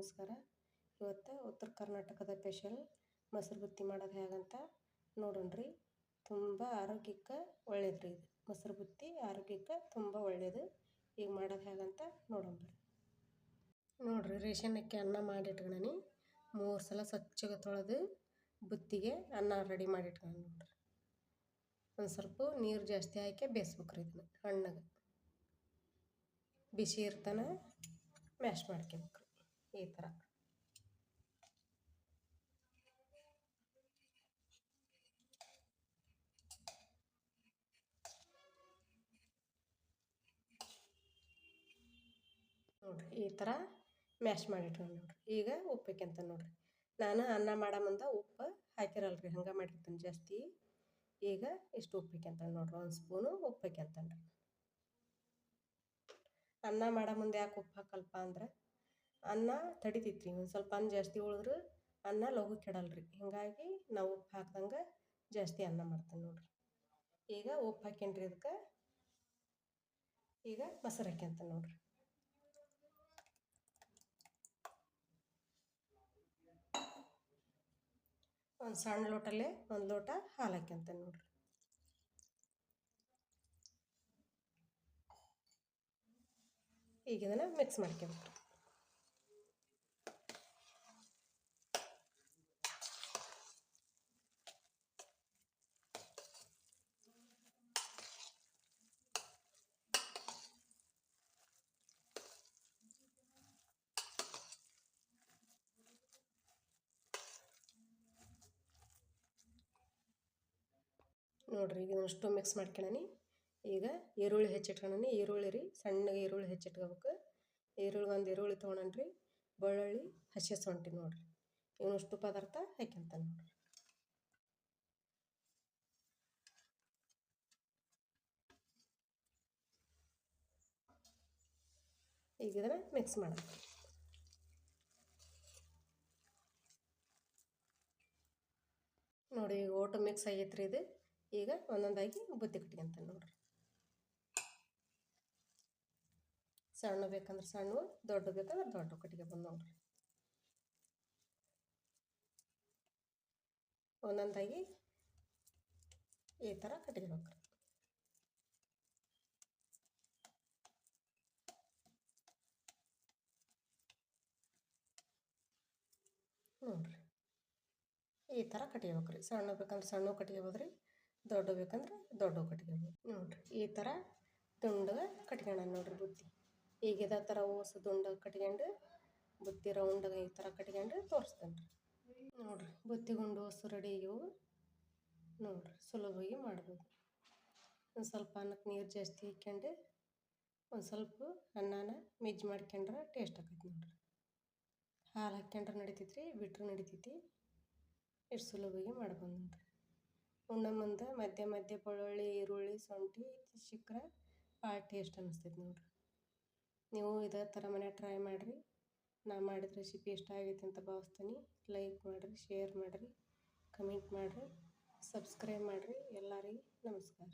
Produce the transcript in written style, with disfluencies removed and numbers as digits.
ನಮಸ್ಕಾರ. ಇವತ್ತು ಉತ್ತರ ಕರ್ನಾಟಕದ ಸ್ಪೆಷಲ್ ಮೊಸರು ಬುತ್ತಿ ಮಾಡೋದು ಹೇಗಂತ ನೋಡೋಣ್ರಿ. ತುಂಬ ಆರೋಗ್ಯಕ್ಕೆ ಒಳ್ಳೇದ್ರಿ ಇದು. ಮೊಸರು ಬುತ್ತಿ ಆರೋಗ್ಯಕ್ಕೆ ತುಂಬ ಒಳ್ಳೆಯದು. ಈಗ ಮಾಡೋದು ಹೇಗಂತ ನೋಡೋಣ್ರಿ. ನೋಡಿರಿ, ರೇಷನ್ ಅಕ್ಕಿ ಅನ್ನ ಮಾಡಿಟ್ಕೊಳ್ಳಿ. 3 ಸಲ ಸ್ವಚ್ಛಗೆ ತೊಳೆದು ಬುತ್ತಿಗೆ ಅನ್ನ ರೆಡಿ ಮಾಡಿಟ್ಕೊಳ್ಳಿ. ನೋಡಿರಿ, ಒಂದು ಸ್ವಲ್ಪ ನೀರು ಜಾಸ್ತಿ ಹಾಕಿ ಬೇಯಿಸ್ಬೇಕ್ರಿ. ಇದನ್ನ ಹಣ್ಣಗೆ ಬಿಸಿ ಇರ್ತಾನ ಮ್ಯಾಶ್ ಮಾಡ್ಕೊಬೇಕ್ರಿ ಈ ಥರ. ನೋಡಿರಿ, ಈ ಥರ ಮ್ಯಾಶ್ ಮಾಡಿಟ್ಕೊಂಡು ನೋಡಿರಿ. ಈಗ ಉಪ್ಪು ಹಾಕ್ಯಂತ ನೋಡಿರಿ. ನಾನು ಅನ್ನ ಮಾಡೋ ಮುಂದೆ ಉಪ್ಪು ಹಾಕಿರಲ್ರಿ, ಹಂಗೆ ಮಾಡಿರ್ತೀನಿ ಜಾಸ್ತಿ. ಈಗ ಇಷ್ಟು ಉಪ್ಪು ಹಾಕ್ಯಂತ ನೋಡಿರಿ, 1 ಸ್ಪೂನು ಉಪ್ಪು ಹಾಕ್ಯಂತಾನ್ರಿ. ಅನ್ನ ಮಾಡೋ ಮುಂದೆ ಯಾಕೆ ಉಪ್ಪು ಹಾಕಲ್ಪ ಅಂದ್ರೆ ಅನ್ನ ತಡಿತೈತ್ರಿ. ಒಂದು ಸ್ವಲ್ಪ ಅನ್ನ ಜಾಸ್ತಿ ಉಳಿದ್ರೆ ಅನ್ನ ಲಘು ಕೆಡಲ್ರಿ. ಹೀಗಾಗಿ ನಾವು ಉಪ್ಪು ಹಾಕ್ದಂಗೆ ಜಾಸ್ತಿ ಅನ್ನ ಮಾಡ್ತೀನಿ ನೋಡಿರಿ. ಈಗ ಉಪ್ಪು ಹಾಕ್ಯಂಡ್ರಿ. ಇದಕ್ಕೆ ಈಗ ಮೊಸರು ಹಾಕ್ಯಂತ ನೋಡಿರಿ. ಒಂದು ಸಣ್ಣ ಲೋಟಲ್ಲೇ 1 ಲೋಟ ಹಾಲು ಹಾಕ್ಯಂತ ನೋಡಿರಿ. ಈಗ ಇದನ್ನು ಮಿಕ್ಸ್ ಮಾಡ್ಕೊಬೇಕ್ರಿ. ನೋಡಿರಿ, ಈಗ ಇದನ್ನಷ್ಟು ಮಿಕ್ಸ್ ಮಾಡ್ಕೊಳ್ಳಿ. ಈಗ ಈರುಳ್ಳಿ ಹೆಚ್ಚಿಟ್ಕೊಳ್ಳಿ. ಈರುಳ್ಳಿ ರೀ, ಸಣ್ಣಗೆ ಈರುಳ್ಳಿ ಹೆಚ್ಚಿಟ್ಕೋಬೇಕು. ಒಂದು ಈರುಳ್ಳಿ ತೊಗೊಳನ್ರಿ. ಬೆಳ್ಳುಳ್ಳಿ, ಹಸಿ ಶುಂಠಿ ನೋಡಿರಿ. ಇವನಷ್ಟು ಪದಾರ್ಥ ಹಾಕ್ಯಂತ ನೋಡಿರಿ. ಈಗ ಇದನ್ನು ಮಿಕ್ಸ್ ಮಾಡೋದು ನೋಡಿ. ಈಗ ಒಟ್ಟು ಮಿಕ್ಸ್ ಆಗೈತ್ರಿ ಇದು. ಈಗ ಒಂದೊಂದಾಗಿ ಬುತ್ತಿ ಕಟ್ಕೊಂತ ನೋಡಿರಿ. ಸಣ್ಣ ಬೇಕಂದ್ರೆ ಸಣ್ಣ, ದೊಡ್ಡ ಬೇಕಂದ್ರೆ ದೊಡ್ಡ ಕಟ್ಟಿಗೆ ಬಂದು ನೋಡಿರಿ. ಒಂದೊಂದಾಗಿ ಈ ಥರ ಕಟ್ಕೋಬೇಕ್ರಿ. ನೋಡಿರಿ, ಈ ಥರ ಕಟ್ಕೋಬೇಕ್ರಿ. ಸಣ್ಣ ಬೇಕಂದ್ರೆ ಸಣ್ಣ ಕಟ್ಕೋಬೋದ್ರಿ, ದೊಡ್ಡ ಬೇಕಂದ್ರೆ ದೊಡ್ಡ ಕಟ್ಕೋಬೋದು. ನೋಡಿರಿ, ಈ ಥರ ದುಂಡಗೆ ಕಟ್ಕೊಳ್ಳೋಣ ನೋಡಿರಿ ಬುತ್ತಿ. ಈಗ ಇದೇ ಥರ ಓಸು ದುಂಡಗೆ ಕಟ್ಕೊಂಡು ಬುತ್ತಿ ರೌಂಡಾಗಿ ಈ ಥರ ಕಟ್ಕೊಂಡು ತೋರಿಸ್ತೇನೆ ರೀ. ನೋಡಿರಿ, ಬುತ್ತಿ ಗುಂಡು ಓಸು ರೆಡಿ ಆಗ್ಯವು ನೋಡಿರಿ. ಸುಲಭವಾಗಿ ಮಾಡ್ಬೋದು. ಒಂದು ಸ್ವಲ್ಪ ಅನ್ನಕ್ಕೆ ನೀರು ಜಾಸ್ತಿ ಹಾಕ್ಕೊಂಡು ಒಂದು ಸ್ವಲ್ಪ ಅನ್ನನ ಮಿಜ್ಜು ಮಾಡ್ಕೊಂಡ್ರೆ ಟೇಸ್ಟ್ ಆಕೈತಿ ನೋಡಿರಿ. ಹಾಲು ಹಾಕ್ಕೊಂಡ್ರೆ ನಡಿತೈತ್ರಿ, ಬಿಟ್ರೆ ನಡಿತೈತಿ. ಎಷ್ಟು ಸುಲಭವಾಗಿ ಮಾಡ್ಬೋದು ನೋಡಿರಿ. ಉಣ್ಣೋ ಮುಂದೆ ಮಧ್ಯೆ ಮಧ್ಯೆ ಬೆಳ್ಳುಳ್ಳಿ, ಈರುಳ್ಳಿ, ಶುಂಠಿ ಸಿಕ್ಕರೆ ಭಾಳ ಟೇಸ್ಟ್ ಅನ್ನಿಸ್ತೈತಿ ನೋಡಿರಿ. ನೀವು ಇದೇ ಥರ ಮನೆ ಟ್ರೈ ಮಾಡಿರಿ. ನಾ ಮಾಡಿದ ರೆಸಿಪಿ ಇಷ್ಟ ಆಗೈತೆ ಅಂತ ಭಾವಿಸ್ತೀನಿ. ಲೈಕ್ ಮಾಡಿರಿ, ಶೇರ್ ಮಾಡಿರಿ, ಕಮೆಂಟ್ ಮಾಡಿರಿ, ಸಬ್ಸ್ಕ್ರೈಬ್ ಮಾಡಿರಿ. ಎಲ್ಲರಿಗೂ ನಮಸ್ಕಾರ.